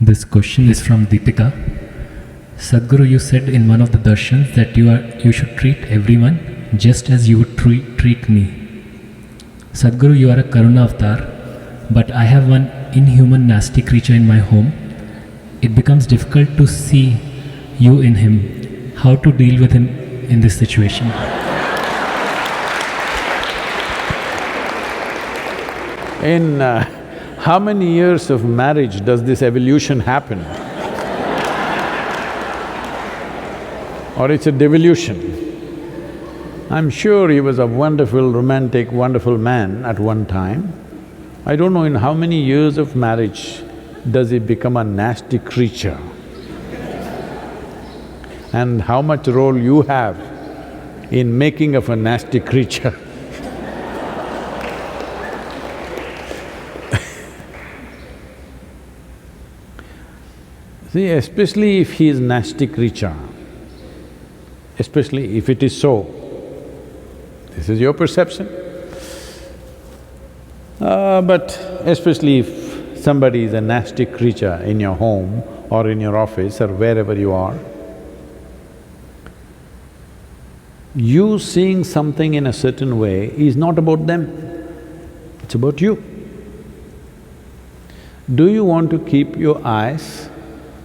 This question is from Deepika. Sadhguru, you said in one of the darshans that you should treat everyone just as you would treat me. Sadhguru, you are a Karuna avatar, but I have one inhuman nasty creature in my home. It becomes difficult to see you in him. How to deal with him in this situation? In how many years of marriage does this evolution happen? Or it's a devolution? I'm sure he was a wonderful, romantic, wonderful man at one time. I don't know in how many years of marriage does he become a nasty creature, and how much role you have in making of a nasty creature. See, especially if he is nasty creature, especially if it is so, this is your perception. But especially if somebody is a nasty creature in your home or in your office or wherever you are, you seeing something in a certain way is not about them, it's about you. Do you want to keep your eyes,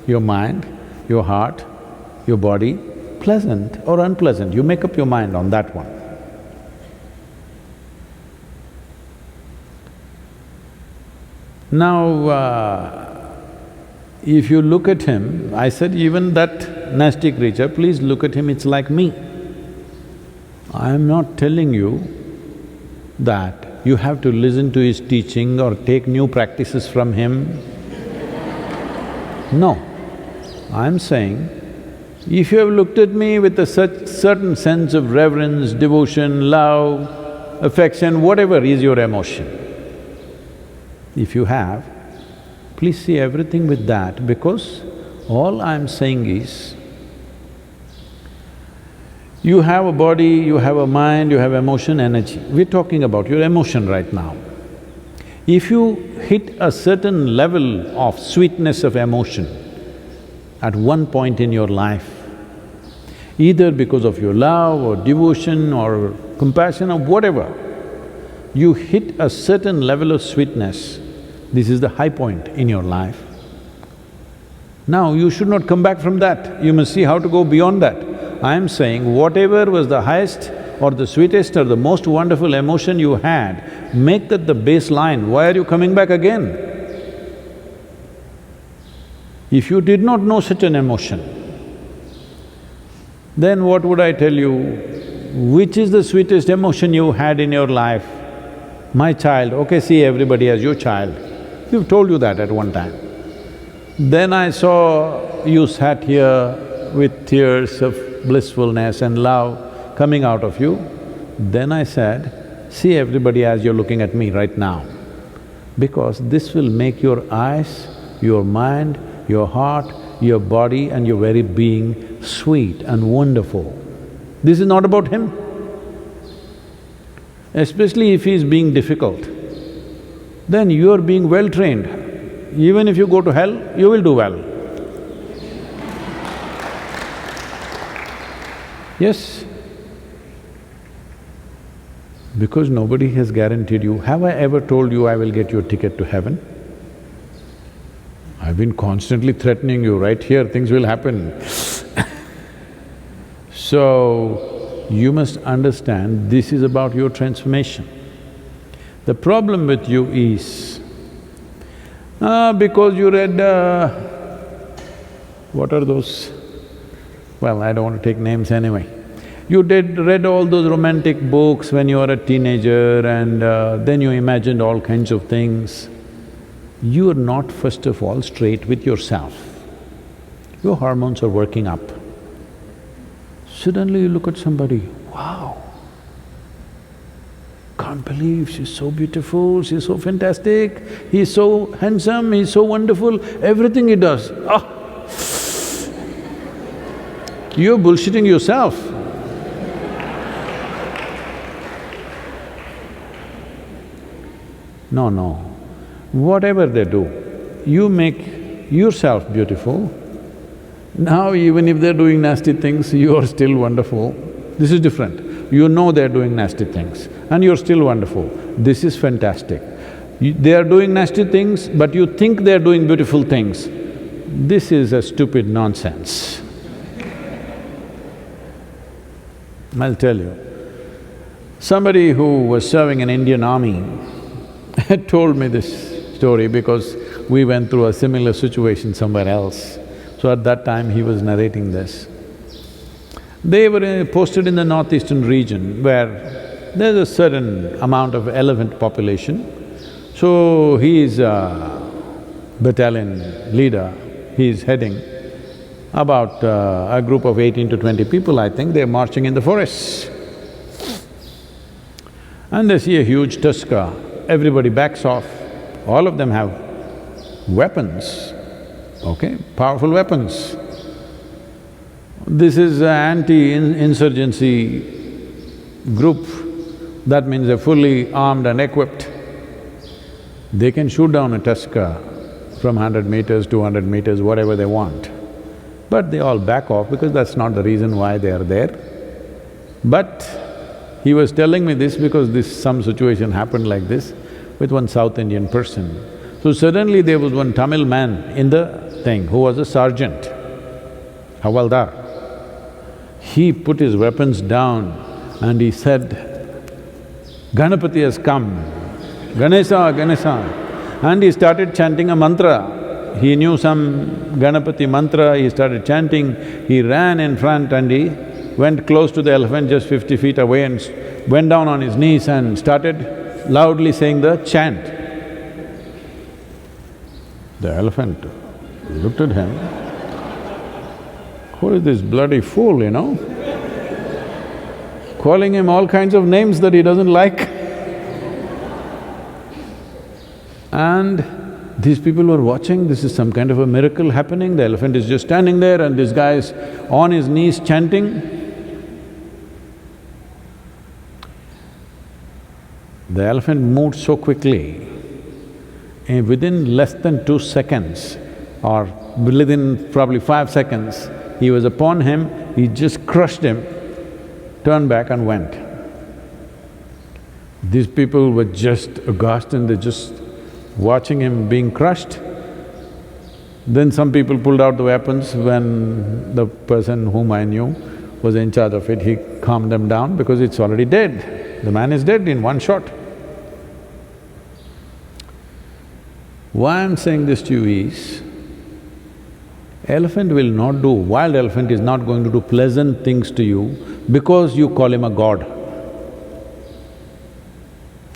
your mind, your heart, your body pleasant or unpleasant? You make up your mind on that one. Now, if you look at him, I said even that nasty creature, please look at him, it's like me. I am not telling you that you have to listen to his teaching or take new practices from him. No, I'm saying, if you have looked at me with a certain sense of reverence, devotion, love, affection, whatever is your emotion, if you have, please see everything with that, because all I'm saying is, you have a body, you have a mind, you have emotion, energy. We're talking about your emotion right now. If you hit a certain level of sweetness of emotion at one point in your life, either because of your love or devotion or compassion or whatever, you hit a certain level of sweetness, this is the high point in your life. Now you should not come back from that, you must see how to go beyond that. I am saying whatever was the highest or the sweetest or the most wonderful emotion you had, make that the baseline. Why are you coming back again? If you did not know such an emotion, then what would I tell you? Which is the sweetest emotion you had in your life? My child, okay, see everybody as your child. You've told you that at one time. Then I saw you sat here with tears of blissfulness and love coming out of you. Then I said, see everybody as you're looking at me right now, because this will make your eyes, your mind, your heart, your body and your very being sweet and wonderful. This is not about him. Especially if he is being difficult, then you are being well trained. Even if you go to hell, you will do well. Yes, because nobody has guaranteed you. Have I ever told you I will get you a ticket to heaven? I've been constantly threatening you, right here things will happen. So, you must understand this is about your transformation. The problem with you is, because you read… what are those? Well, I don't want to take names anyway. You read all those romantic books when you were a teenager and then you imagined all kinds of things. You are not first of all straight with yourself. Your hormones are working up. Suddenly you look at somebody, wow, can't believe she's so beautiful, she's so fantastic, he's so handsome, he's so wonderful, everything he does, ah! You're bullshitting yourself. No, whatever they do, you make yourself beautiful. Now even if they're doing nasty things, you are still wonderful. This is different. You know they're doing nasty things and you're still wonderful. This is fantastic. They are doing nasty things, but you think they're doing beautiful things. This is a stupid nonsense. I'll tell you. Somebody who was serving in Indian army had told me this story because we went through a similar situation somewhere else. So at that time he was narrating this. They were posted in the northeastern region where there's a certain amount of elephant population. So he is a battalion leader, he is heading about a group of 18 to 20 people, I think, they're marching in the forests. And they see a huge tusker, everybody backs off, all of them have weapons, okay, powerful weapons. This is an anti-insurgency group, that means they're fully armed and equipped. They can shoot down a tusker from 100 meters, 200 meters, whatever they want. But they all back off because that's not the reason why they are there. But he was telling me this because some situation happened like this with one South Indian person. So suddenly there was one Tamil man in the thing who was a sergeant, Havaldar. He put his weapons down and he said, "Ganapati has come, Ganesha, Ganesha." And he started chanting a mantra. He knew some Ganapati mantra, he started chanting. He ran in front and he went close to the elephant, just 50 feet away, and went down on his knees and started loudly saying the chant. The elephant looked at him, who is this bloody fool, you know? Calling him all kinds of names that he doesn't like. And these people were watching, this is some kind of a miracle happening, the elephant is just standing there and this guy is on his knees chanting. The elephant moved so quickly, and within less than 2 seconds or within probably 5 seconds, he was upon him, he just crushed him, turned back and went. These people were just aghast and they're just watching him being crushed. Then some people pulled out the weapons. When the person whom I knew was in charge of it, he calmed them down because it's already dead. The man is dead in one shot. Why I'm saying this to you is, elephant will not do… wild elephant is not going to do pleasant things to you because you call him a god.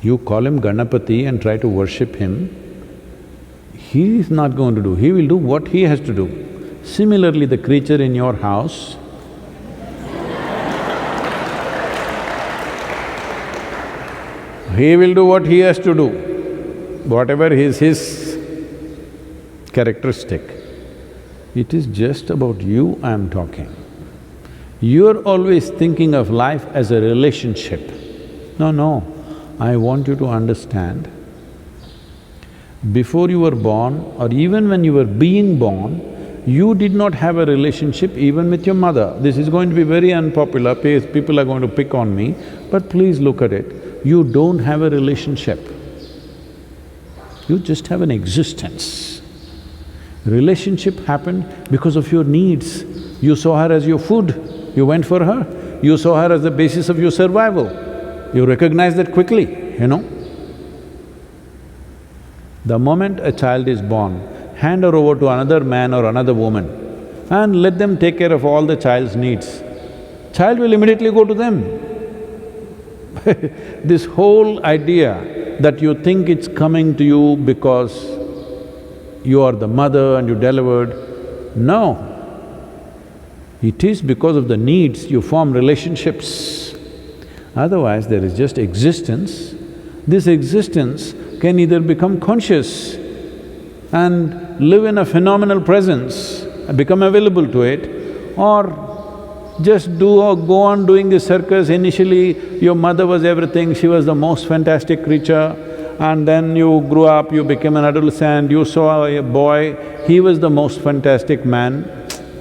You call him Ganapati and try to worship him, he is not going to do, he will do what he has to do. Similarly, the creature in your house, he will do what he has to do, whatever is his characteristic. It is just about you I'm talking. You're always thinking of life as a relationship. No, I want you to understand, before you were born or even when you were being born, you did not have a relationship even with your mother. This is going to be very unpopular, people are going to pick on me, but please look at it. You don't have a relationship, you just have an existence. Relationship happened because of your needs. You saw her as your food, you went for her. You saw her as the basis of your survival. You recognize that quickly, you know. The moment a child is born, hand her over to another man or another woman and let them take care of all the child's needs. Child will immediately go to them. This whole idea that you think it's coming to you because you are the mother and you delivered, no. It is because of the needs you form relationships. Otherwise, there is just existence. This existence can either become conscious and live in a phenomenal presence, become available to it, or just go on doing this circus. Initially, your mother was everything, she was the most fantastic creature, and then you grew up, you became an adolescent, you saw a boy, he was the most fantastic man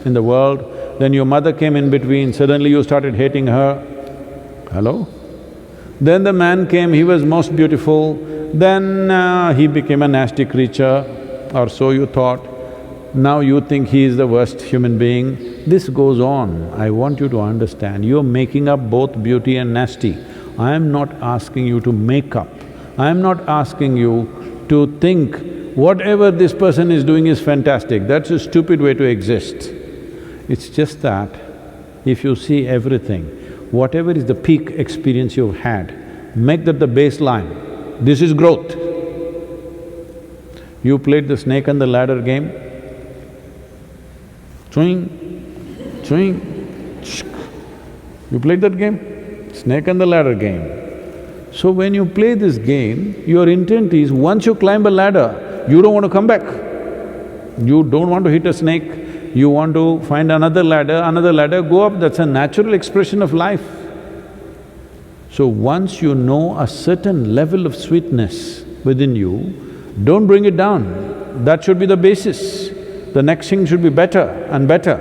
in the world, then your mother came in between, suddenly you started hating her. Hello? Then the man came, he was most beautiful, then he became a nasty creature, or so you thought. Now you think he is the worst human being. This goes on. I want you to understand, you're making up both beauty and nasty. I am not asking you to make up. I am not asking you to think whatever this person is doing is fantastic. That's a stupid way to exist. It's just that if you see everything, whatever is the peak experience you've had, make that the baseline. This is growth. You played the snake and the ladder game, swing, swing, you played that game? Snake and the ladder game. So when you play this game, your intent is once you climb a ladder, you don't want to come back. You don't want to hit a snake, you want to find another ladder, go up, that's a natural expression of life. So once you know a certain level of sweetness within you, don't bring it down. That should be the basis. The next thing should be better and better.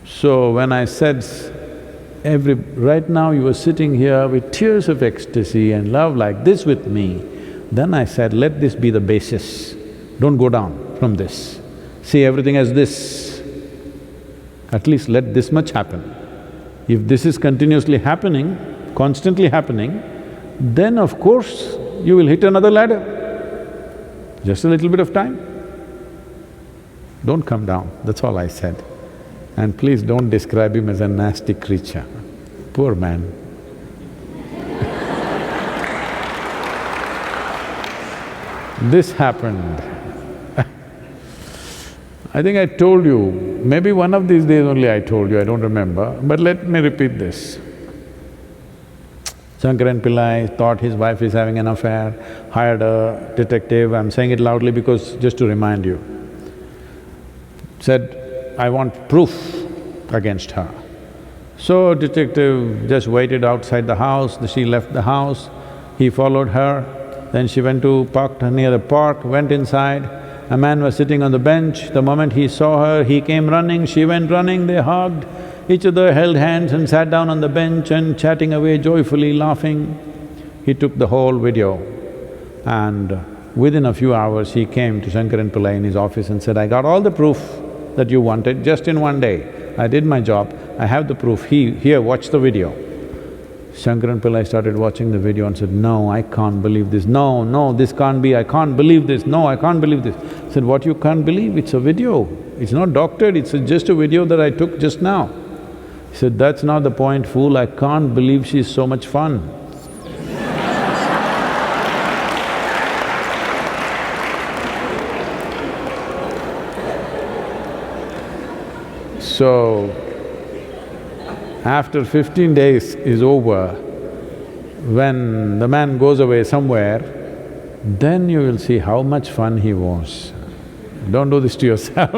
So when I said right now you are sitting here with tears of ecstasy and love like this with me, then I said, let this be the basis. Don't go down from this. See everything as this. At least let this much happen. If this is continuously happening, constantly happening, then of course you will hit another ladder. Just a little bit of time. Don't come down, that's all I said. And please don't describe him as a nasty creature. Poor man. This happened. I think I told you, maybe one of these days only I told you, I don't remember, but let me repeat this. Shankaran Pillai thought his wife is having an affair, hired a detective, I'm saying it loudly because just to remind you. Said, I want proof against her. So detective just waited outside the house, she left the house, he followed her, then she went to park near the park, went inside. A man was sitting on the bench, the moment he saw her, he came running, she went running, they hugged, each other held hands and sat down on the bench and chatting away joyfully, laughing. He took the whole video and within a few hours he came to Shankaran Pillai in his office and said, I got all the proof that you wanted just in one day. I did my job, I have the proof, here, watch the video. Shankaran Pillai started watching the video and said, no, I can't believe this, no, this can't be, I can't believe this, no, I can't believe this. I said, what you can't believe? It's a video, it's not doctored, it's just a video that I took just now. He said, that's not the point, fool, I can't believe she's so much fun. So, after 15 days is over, when the man goes away somewhere, then you will see how much fun he was. Don't do this to yourself